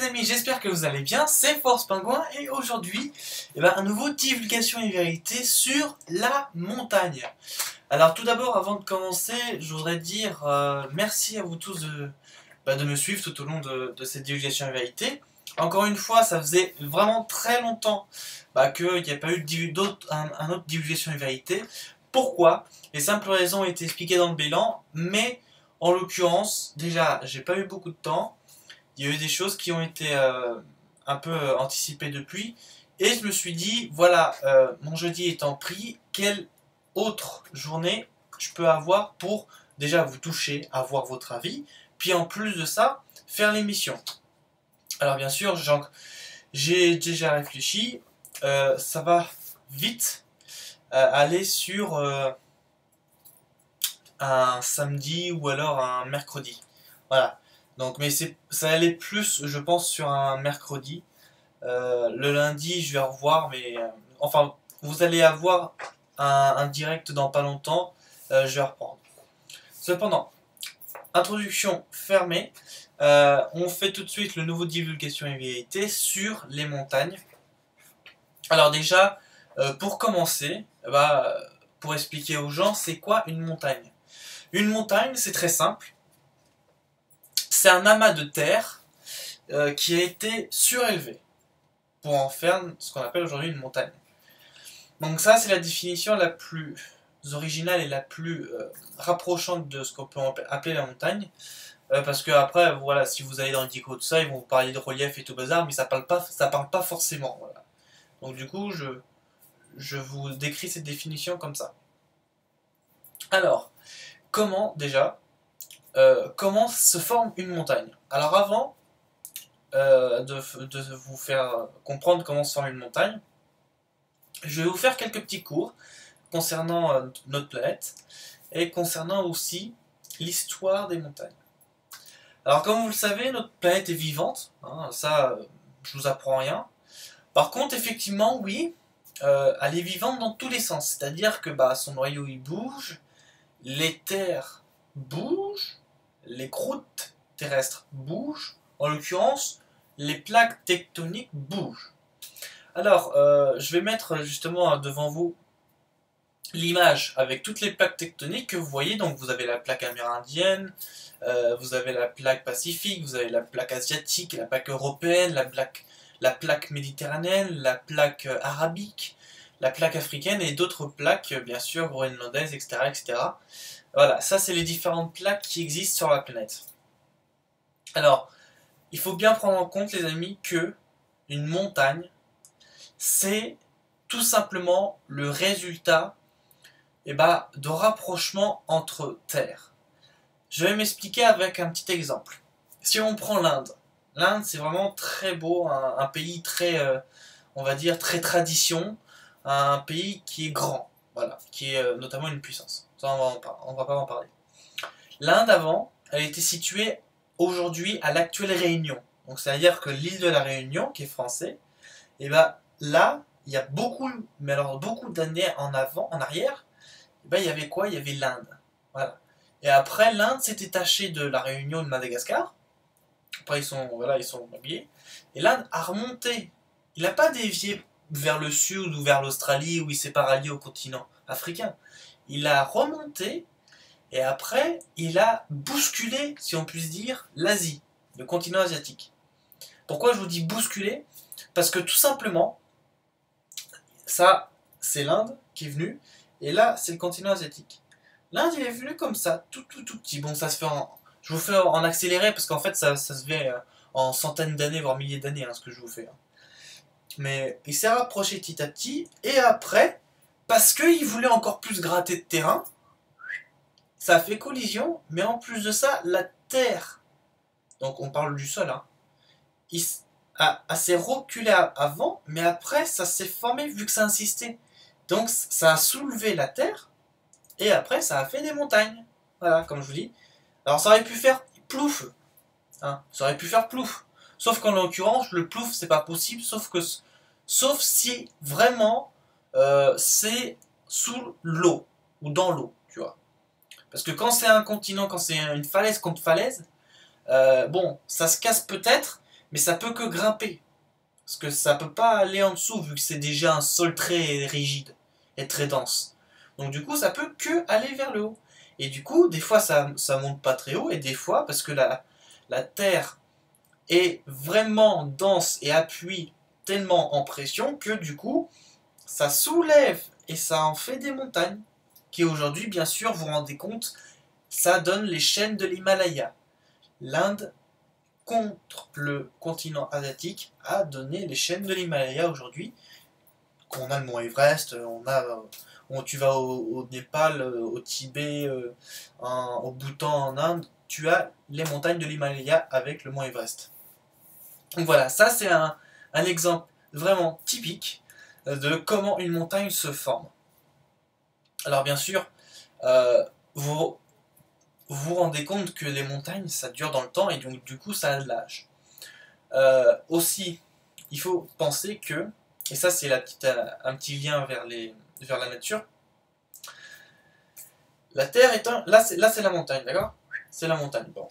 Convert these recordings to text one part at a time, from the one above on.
les amis, j'espère que vous allez bien, c'est Force Pingouin et aujourd'hui, un nouveau divulgation et vérité sur la montagne. Alors tout d'abord, avant de commencer, je voudrais dire merci à vous tous de me suivre tout au long de cette divulgation et vérité. Encore une fois, ça faisait vraiment très longtemps qu'il n'y a pas eu un autre divulgation et vérité. Pourquoi? Les simples raisons ont été expliquées dans le bilan, mais en l'occurrence, déjà, j'ai pas eu beaucoup de temps. Il y a eu des choses qui ont été un peu anticipées depuis. Et je me suis dit, voilà, mon jeudi étant pris, quelle autre journée je peux avoir pour déjà vous toucher, avoir votre avis, puis en plus de ça, faire l'émission. Alors bien sûr, j'ai déjà réfléchi, ça va vite aller sur un samedi ou alors un mercredi. Voilà. Donc, mais ça allait plus, je pense, sur un mercredi. Le lundi, je vais revoir, mais enfin, vous allez avoir un direct dans pas longtemps. Je vais reprendre. Cependant, introduction fermée. On fait tout de suite le nouveau divulgation et vérité sur les montagnes. Alors déjà, pour commencer, pour expliquer aux gens, c'est quoi une montagne? Une montagne, c'est très simple. C'est un amas de terre qui a été surélevé pour en faire ce qu'on appelle aujourd'hui une montagne. Donc ça, c'est la définition la plus originale et la plus rapprochante de ce qu'on peut appeler la montagne. Parce que après, voilà, si vous allez dans le dico de ça, ils vont vous parler de relief et tout bazar, mais ça parle pas forcément. Voilà. Donc du coup, je vous décris cette définition comme ça. Alors, comment se forme une montagne? Alors avant de vous faire comprendre comment se forme une montagne, je vais vous faire quelques petits cours concernant notre planète et concernant aussi l'histoire des montagnes. Alors comme vous le savez, notre planète est vivante, hein, ça je vous apprends rien. Par contre, effectivement, oui, elle est vivante dans tous les sens, c'est-à-dire que son noyau il bouge, les terres bougent, les croûtes terrestres bougent, en l'occurrence, les plaques tectoniques bougent. Alors, je vais mettre justement devant vous l'image avec toutes les plaques tectoniques que vous voyez. Donc vous avez la plaque amérindienne, vous avez la plaque pacifique, vous avez la plaque asiatique, la plaque européenne, la plaque méditerranéenne, la plaque arabique, la plaque africaine et d'autres plaques, bien sûr, groenlandaises, etc., etc. Voilà, ça c'est les différentes plaques qui existent sur la planète. Alors, il faut bien prendre en compte, les amis, que une montagne, c'est tout simplement le résultat de rapprochement entre terres. Je vais m'expliquer avec un petit exemple. Si on prend l'Inde, l'Inde c'est vraiment très beau, un pays très, on va dire, très tradition, un pays qui est grand, voilà, qui est notamment une puissance. Ça on va pas en parler. L'Inde avant, elle était située aujourd'hui à l'actuelle Réunion. Donc c'est-à-dire que l'île de la Réunion, qui est français, là, il y a beaucoup d'années en arrière, il y avait quoi? Il y avait l'Inde. Voilà. Et après, l'Inde s'est détachée de la Réunion de Madagascar. Après, ils sont habillés. Et l'Inde a remonté. Il n'a pas dévié vers le sud ou vers l'Australie où il s'est pas rallié au continent africain. Il a remonté et après, il a bousculé, si on puisse dire, l'Asie, le continent asiatique. Pourquoi je vous dis bousculer? Parce que tout simplement, ça, c'est l'Inde qui est venue, et là, c'est le continent asiatique. L'Inde, il est venu comme ça, tout petit. Bon, ça se fait je vous fais en accéléré, parce qu'en fait, ça se fait en centaines d'années, voire milliers d'années, ce que je vous fais. Mais il s'est rapproché petit à petit, et après, parce qu'il voulait encore plus gratter de terrain, ça a fait collision, mais en plus de ça, la Terre, donc on parle du sol, il s'est reculé avant, mais après, ça s'est formé vu que ça insistait. Donc ça a soulevé la Terre, et après ça a fait des montagnes. Voilà, comme je vous dis. Alors ça aurait pu faire plouf, ça aurait pu faire plouf. Sauf qu'en l'occurrence, le plouf, c'est pas possible, sauf si vraiment c'est sous l'eau, ou dans l'eau, tu vois. Parce que quand c'est un continent, quand c'est une falaise contre falaise, bon, ça se casse peut-être, mais ça peut que grimper. Parce que ça peut pas aller en dessous, vu que c'est déjà un sol très rigide et très dense. Donc du coup, ça peut que aller vers le haut. Et du coup, des fois, ça monte pas très haut, et des fois, parce que la terre est vraiment dense et appuie tellement en pression que du coup, ça soulève et ça en fait des montagnes. Qui aujourd'hui, bien sûr, vous vous rendez compte, ça donne les chaînes de l'Himalaya. L'Inde, contre le continent asiatique, a donné les chaînes de l'Himalaya aujourd'hui. Qu'on a le mont Everest, tu vas au Népal, au Tibet, au Bhoutan, en Inde, tu as les montagnes de l'Himalaya avec le mont Everest. Donc voilà, ça c'est un exemple vraiment typique de comment une montagne se forme. Alors bien sûr, vous vous rendez compte que les montagnes, ça dure dans le temps et donc du coup ça a de l'âge. Aussi, il faut penser que, et ça c'est un petit lien vers la nature, la Terre est là c'est la montagne, d'accord? C'est la montagne, bon.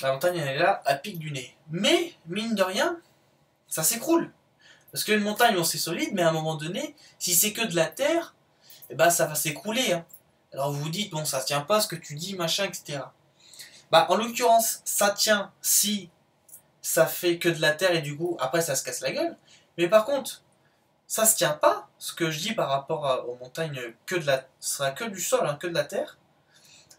La montagne elle est là, à pic du nez. Mais, mine de rien, ça s'écroule. Parce qu'une montagne, bon, c'est solide, mais à un moment donné, si c'est que de la terre, eh ben, ça va s'écrouler. Hein. Alors vous vous dites, bon, ça tient pas ce que tu dis, machin, etc. Bah, en l'occurrence, ça tient si ça fait que de la terre et du coup, après, ça se casse la gueule. Mais par contre, ça se tient pas, ce que je dis par rapport aux montagnes, ce sera que du sol, hein, que de la terre.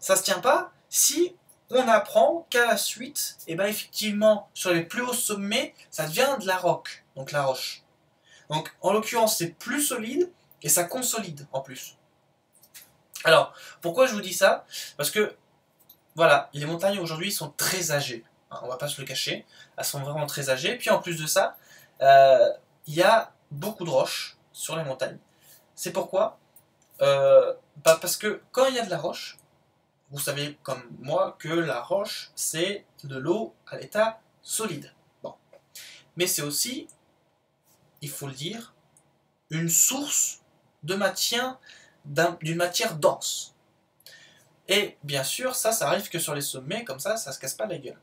Ça se tient pas si on apprend qu'à la suite, et ben effectivement, sur les plus hauts sommets, ça devient de la roque, donc la roche. Donc en l'occurrence, c'est plus solide et ça consolide en plus. Alors, pourquoi je vous dis ça? Parce que, voilà, les montagnes aujourd'hui sont très âgées. Hein, on va pas se le cacher. Elles sont vraiment très âgées. Puis en plus de ça, il y a beaucoup de roches sur les montagnes. C'est pourquoi parce que quand il y a de la roche, vous savez comme moi que la roche, c'est de l'eau à l'état solide. Bon. Mais c'est aussi, il faut le dire, une source de matière, d'une matière dense. Et bien sûr, ça arrive que sur les sommets, comme ça se casse pas la gueule.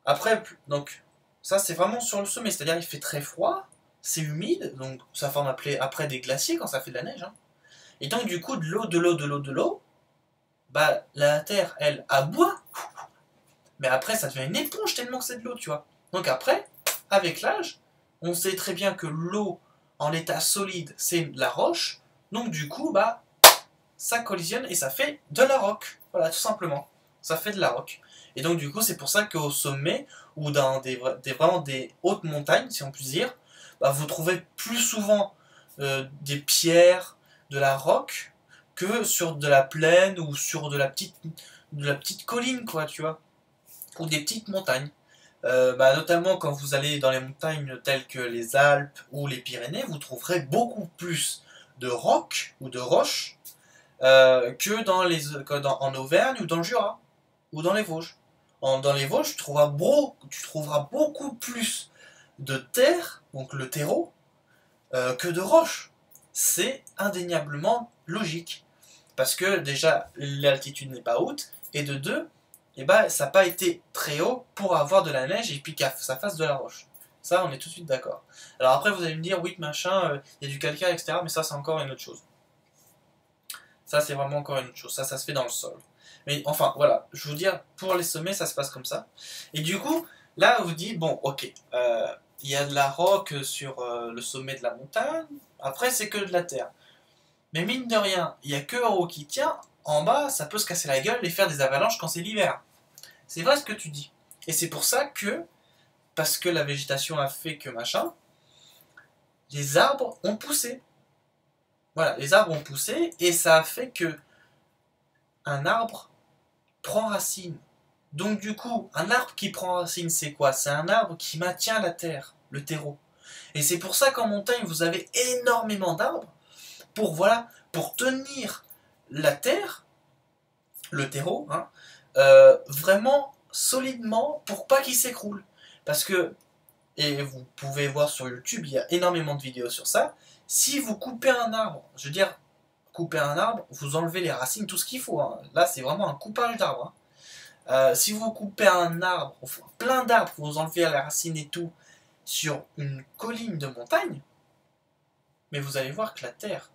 Après, donc, ça c'est vraiment sur le sommet, c'est-à-dire il fait très froid, c'est humide, donc ça forme après des glaciers quand ça fait de la neige. Hein. Et donc du coup, de l'eau, bah la terre, elle, aboie, mais après ça devient une éponge tellement que c'est de l'eau, tu vois. Donc après, avec l'âge, on sait très bien que l'eau en l'état solide, c'est de la roche, donc du coup, bah, ça collisionne et ça fait de la roque. Voilà, tout simplement. Ça fait de la roque. Et donc du coup, c'est pour ça qu'au sommet, ou dans vraiment des hautes montagnes, si on peut dire, bah, vous trouvez plus souvent des pierres, de la roque, que sur de la plaine ou sur de la petite colline, quoi, tu vois. Ou des petites montagnes. Bah, notamment quand vous allez dans les montagnes telles que les Alpes ou les Pyrénées, vous trouverez beaucoup plus de rocs ou de roches en Auvergne ou dans le Jura ou dans les Vosges. Dans les Vosges, tu trouveras beaucoup plus de terre, donc le terreau, que de roches. C'est indéniablement logique. Parce que déjà, l'altitude n'est pas haute, et de deux, eh ben, ça n'a pas été très haut pour avoir de la neige et puis que ça fasse de la roche. Ça, on est tout de suite d'accord. Alors après, vous allez me dire, oui, machin, il y a du calcaire, etc. Mais ça, c'est encore une autre chose. Ça, c'est vraiment encore une autre chose. Ça se fait dans le sol. Mais enfin, voilà. Je veux dire, pour les sommets, ça se passe comme ça. Et du coup, là, on vous dit, bon, ok, il y a de la roque sur le sommet de la montagne. Après, c'est que de la terre. Mais mine de rien, il n'y a que en haut qui tient. En bas, ça peut se casser la gueule et faire des avalanches quand c'est l'hiver. C'est vrai ce que tu dis. Et c'est pour ça que, parce que la végétation a fait que machin, les arbres ont poussé. Voilà, les arbres ont poussé et ça a fait que un arbre prend racine. Donc du coup, un arbre qui prend racine, c'est quoi? C'est un arbre qui maintient la terre, le terreau. Et c'est pour ça qu'en montagne, vous avez énormément d'arbres pour tenir la terre, le terreau, hein, vraiment solidement pour pas qu'il s'écroule. Parce que, et vous pouvez voir sur YouTube, il y a énormément de vidéos sur ça, si vous coupez un arbre, je veux dire, couper un arbre, vous enlevez les racines, tout ce qu'il faut. Hein. Là, c'est vraiment un coupage d'arbre. Hein. Si vous coupez un arbre, plein d'arbres, vous enlevez les racines et tout, sur une colline de montagne, mais vous allez voir que la terre,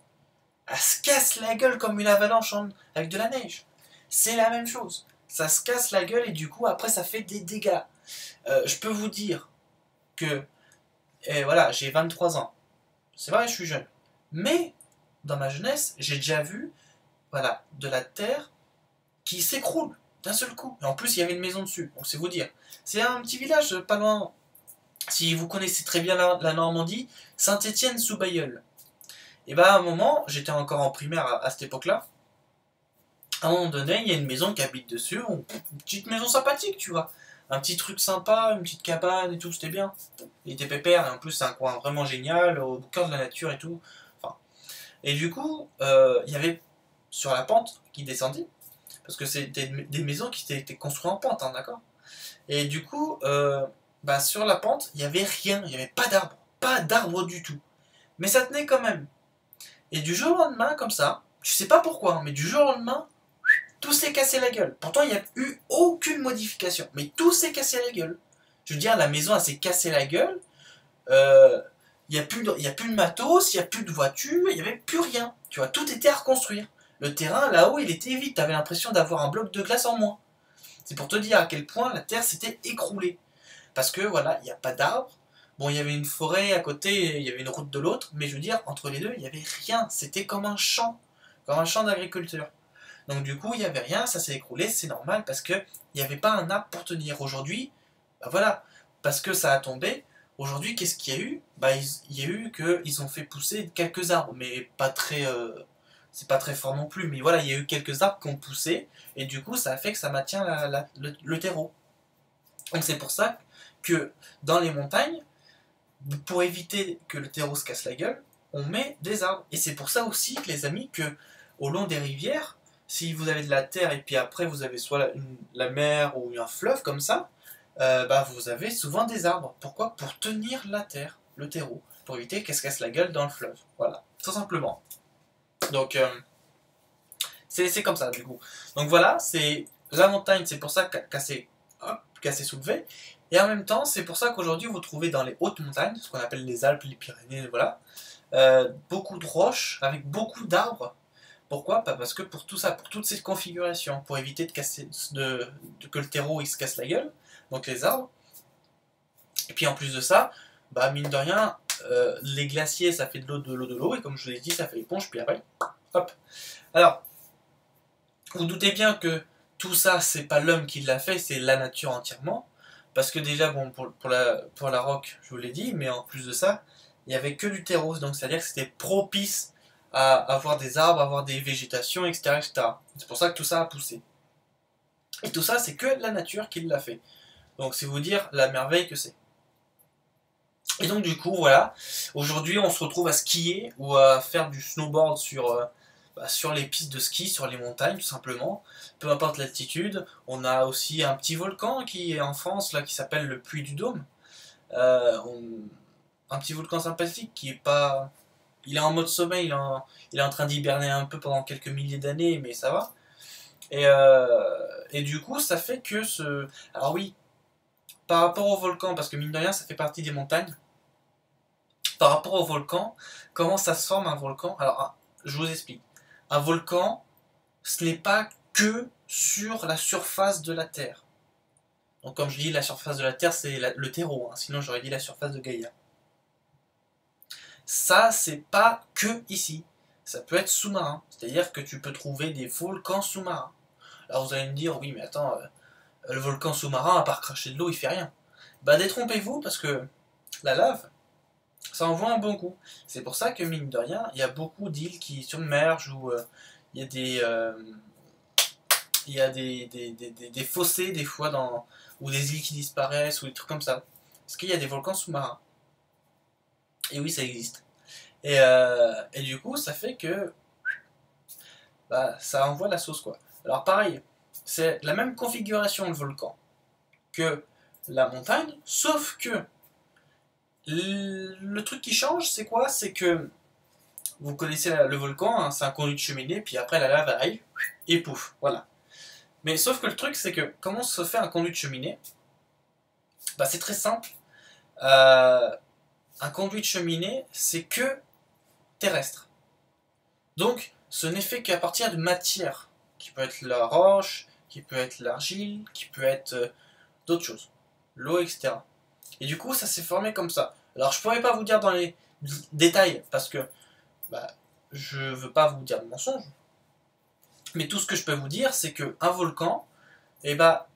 elle se casse la gueule comme une avalanche avec de la neige. C'est la même chose. Ça se casse la gueule et du coup, après, ça fait des dégâts. Je peux vous dire que, voilà, j'ai 23 ans. C'est vrai, je suis jeune. Mais, dans ma jeunesse, j'ai déjà vu, voilà, de la terre qui s'écroule d'un seul coup. Et en plus, il y avait une maison dessus. Donc, c'est vous dire. C'est un petit village pas loin. Si vous connaissez très bien la Normandie, Saint-Étienne-sous-Bailleul. Et bah, à un moment, j'étais encore en primaire à cette époque-là. À un moment donné, il y a une maison qui habite dessus. Une petite maison sympathique, tu vois. Un petit truc sympa, une petite cabane et tout, c'était bien. Il était pépère, et en plus, c'est un coin vraiment génial, au cœur de la nature et tout. Enfin. Et du coup, il y avait sur la pente qui descendit, parce que c'était des maisons qui étaient construites en pente, hein, d'accord. Et du coup, bah, sur la pente, il n'y avait rien, il n'y avait pas d'arbre du tout. Mais ça tenait quand même. Et du jour au lendemain, comme ça, je sais pas pourquoi, hein, mais du jour au lendemain, tout s'est cassé la gueule. Pourtant, il n'y a eu aucune modification, mais tout s'est cassé la gueule. Je veux dire, la maison, elle s'est cassée la gueule. Il n'y a plus de matos, il n'y a plus de voitures, il n'y avait plus rien. Tu vois, tout était à reconstruire. Le terrain, là-haut, il était vide. Tu avais l'impression d'avoir un bloc de glace en moins. C'est pour te dire à quel point la terre s'était écroulée. Parce que, voilà, il n'y a pas d'arbres. Bon, il y avait une forêt à côté, il y avait une route de l'autre, mais je veux dire, entre les deux, il n'y avait rien. C'était comme un champ d'agriculture. Donc du coup, il n'y avait rien, ça s'est écroulé, c'est normal, parce qu'il n'y avait pas un arbre pour tenir. Aujourd'hui, bah voilà, parce que ça a tombé, aujourd'hui, qu'est-ce qu'il y a eu? Bah, il y a eu qu'ils ont fait pousser quelques arbres, mais pas très... c'est pas très fort non plus, mais voilà, il y a eu quelques arbres qui ont poussé, et du coup, ça a fait que ça maintient le terreau. Donc c'est pour ça que dans les montagnes, pour éviter que le terreau se casse la gueule, on met des arbres. Et c'est pour ça aussi, les amis, que au long des rivières, si vous avez de la terre et puis après vous avez soit la mer ou un fleuve comme ça, bah vous avez souvent des arbres. Pourquoi? Pour tenir la terre, le terreau, pour éviter qu'elle se casse la gueule dans le fleuve. Voilà, tout simplement. Donc c'est comme ça du coup. Donc voilà, c'est la montagne, c'est pour ça qu'elle s'est soulevée. Et en même temps, c'est pour ça qu'aujourd'hui vous trouvez dans les hautes montagnes, ce qu'on appelle les Alpes, les Pyrénées, voilà, beaucoup de roches avec beaucoup d'arbres. Pourquoi? Pas parce que pour tout ça, pour toutes ces configurations, pour éviter que le terreau il se casse la gueule, donc les arbres. Et puis en plus de ça, bah mine de rien, les glaciers ça fait de l'eau, et comme je vous l'ai dit, ça fait l'éponge, puis après, hop. Alors, vous doutez bien que tout ça, c'est pas l'homme qui l'a fait, c'est la nature entièrement. Parce que déjà, bon, pour la roque, je vous l'ai dit, mais en plus de ça, il n'y avait que du terreau, donc c'est-à-dire que c'était propice à avoir des arbres, à avoir des végétations, etc. etc. C'est pour ça que tout ça a poussé. Et tout ça, c'est que la nature qui l'a fait. Donc c'est vous dire la merveille que c'est. Et donc du coup, voilà, aujourd'hui on se retrouve à skier ou à faire du snowboard sur les pistes de ski, sur les montagnes tout simplement, peu importe l'altitude. On a aussi un petit volcan qui est en France là qui s'appelle le Puy du Dôme. Un petit volcan sympathique qui est pas... Il est en mode sommeil, il est en train d'hiberner un peu pendant quelques milliers d'années, mais ça va. Et du coup, ça fait que ce... Alors oui, par rapport au volcan, parce que mine de rien, ça fait partie des montagnes, par rapport au volcan, comment ça se forme un volcan? Alors, je vous explique. Un volcan, ce n'est pas que sur la surface de la Terre. Donc comme je dis, la surface de la Terre, c'est le terreau, hein, sinon j'aurais dit la surface de Gaïa. Ça, c'est pas que ici. Ça peut être sous-marin, c'est-à-dire que tu peux trouver des volcans sous-marins. Alors vous allez me dire, oui mais attends, le volcan sous-marin, à part cracher de l'eau, il fait rien. Bah détrompez-vous, parce que la lave, ça envoie un bon coup. C'est pour ça que, mine de rien, il y a beaucoup d'îles qui submergent, ou il y a des fossés, des fois, ou des îles qui disparaissent, ou des trucs comme ça. Parce qu'il y a des volcans sous-marins. Et oui, ça existe. Et du coup, ça fait que bah, ça envoie la sauce, quoi. Alors pareil, c'est la même configuration, le volcan, que la montagne, sauf que le truc qui change, c'est quoi? C'est que vous connaissez le volcan, hein, c'est un conduit de cheminée, puis après la lave arrive, et pouf, voilà. Mais sauf que le truc, c'est que comment se fait un conduit de cheminée? Bah, c'est très simple. un conduit de cheminée, c'est que terrestre. Donc, ce n'est fait qu'à partir de matière, qui peut être la roche, qui peut être l'argile, qui peut être d'autres choses, l'eau, etc. Et du coup, ça s'est formé comme ça. Alors, je pourrais pas vous dire dans les détails, parce que bah, je veux pas vous dire de mensonges, mais tout ce que je peux vous dire, c'est qu'un volcan, et bah,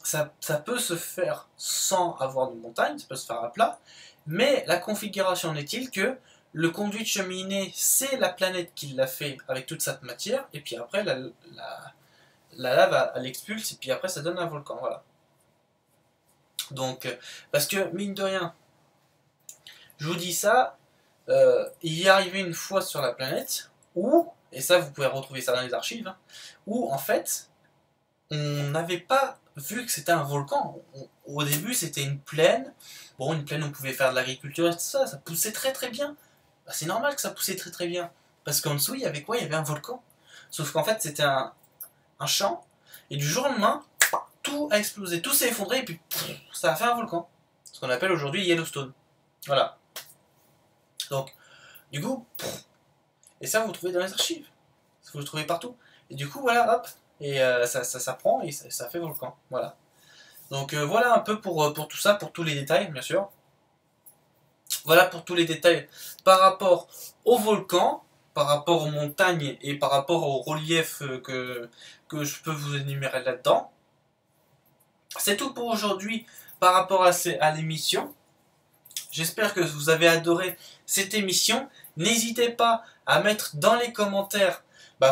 ça peut se faire sans avoir de montagne, ça peut se faire à plat, mais la configuration est-il que le conduit de cheminée, c'est la planète qui l'a fait avec toute cette matière, et puis après, la lave, elle expulse, et puis après, ça donne un volcan, voilà. Donc, parce que, mine de rien, je vous dis ça, il y est arrivé une fois sur la planète, où, et ça, vous pouvez retrouver ça dans les archives, hein, où, en fait, on n'avait pas vu que c'était un volcan. Au début, c'était une plaine. Bon, une plaine, on pouvait faire de l'agriculture et tout ça, ça poussait très très bien. Bah, c'est normal que ça poussait très très bien. Parce qu'en dessous, il y avait quoi? Il y avait un volcan. Sauf qu'en fait, c'était un champ. Et du jour au lendemain, tout a explosé, tout s'est effondré, et puis ça a fait un volcan. Ce qu'on appelle aujourd'hui Yellowstone. Voilà. Donc, du coup, et ça, vous le trouvez dans les archives. Vous le trouvez partout. Et du coup, voilà, hop, et ça prend et ça fait volcan. Voilà. Donc voilà un peu pour tout ça, pour tous les détails, bien sûr. Voilà pour tous les détails par rapport au volcan, par rapport aux montagnes et par rapport au relief que je peux vous énumérer là-dedans. C'est tout pour aujourd'hui par rapport à l'émission. J'espère que vous avez adoré cette émission. N'hésitez pas à mettre dans les commentaires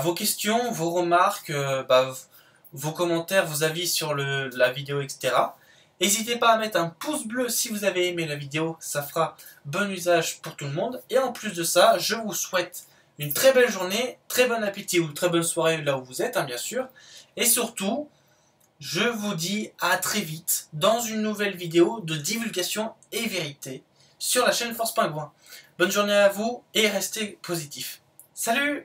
vos questions, vos remarques, vos commentaires, vos avis sur la vidéo, etc. N'hésitez pas à mettre un pouce bleu si vous avez aimé la vidéo, ça fera bon usage pour tout le monde. Et en plus de ça, je vous souhaite une très belle journée, très bon appétit ou très bonne soirée là où vous êtes, hein, bien sûr. Et surtout, je vous dis à très vite dans une nouvelle vidéo de divulgation et vérité sur la chaîne Force Pingouin. Bonne journée à vous et restez positifs. Salut!